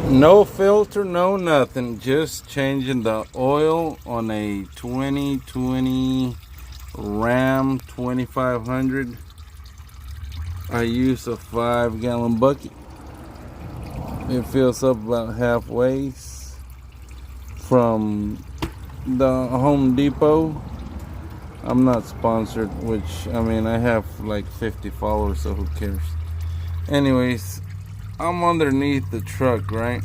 No filter, no nothing. Just changing the oil on a 2020 Ram 2500. I use a 5-gallon bucket. It fills up about halfway from the Home Depot. I'm not sponsored, which, I mean, I have like 50 followers, so who cares? Anyways, I'm underneath the truck, right?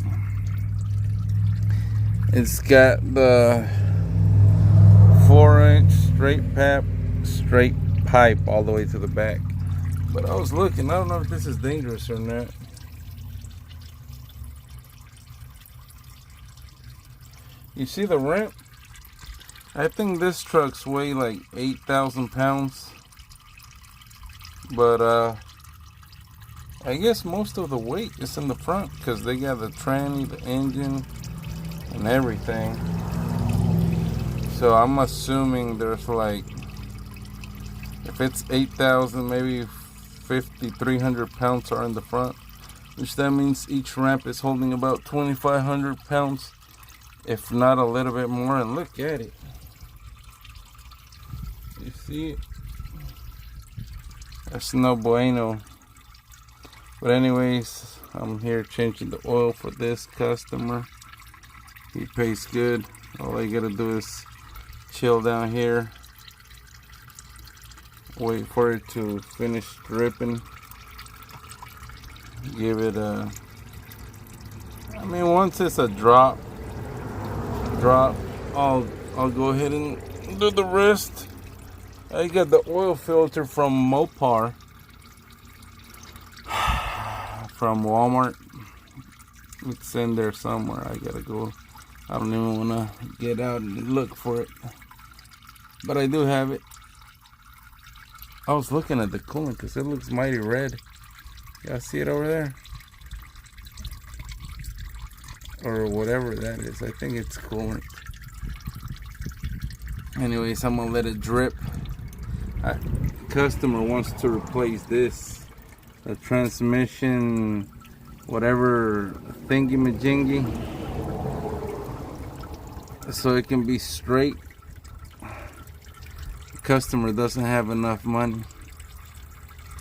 It's got the 4-inch straight pipe all the way to the back. But I was looking, I don't know if this is dangerous or not. You see the ramp? I think this truck's weigh like 8,000 pounds. But I guess most of the weight is in the front because they got the tranny, the engine, and everything. So I'm assuming there's like, if it's 8,000, maybe 5,300 pounds are in the front, which that means each ramp is holding about 2,500 pounds, if not a little bit more. And look at it. You see it? That's no bueno. But anyways, I'm here changing the oil for this customer. He pays good. All you gotta do is chill down here, wait for it to finish dripping, give it a, I mean, once it's a drop, I'll go ahead and do the rest. I got the oil filter from Mopar from Walmart. It's in there somewhere. I gotta go. I don't even want to get out and look for it, but I do have it. I was looking at the coolant because it looks mighty red. Y'all see it over there? Or whatever that is. I think it's coolant. Anyways, I'm gonna let it drip. Customer wants to replace this, the transmission, whatever thingy majingy, so it can be straight. The customer doesn't have enough money,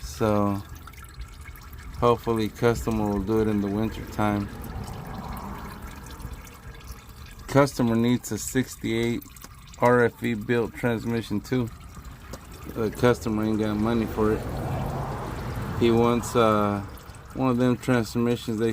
so hopefully customer will do it in the winter time. Customer needs a 68 RFE built transmission too. The customer ain't got money for it. He wants one of them transmissions they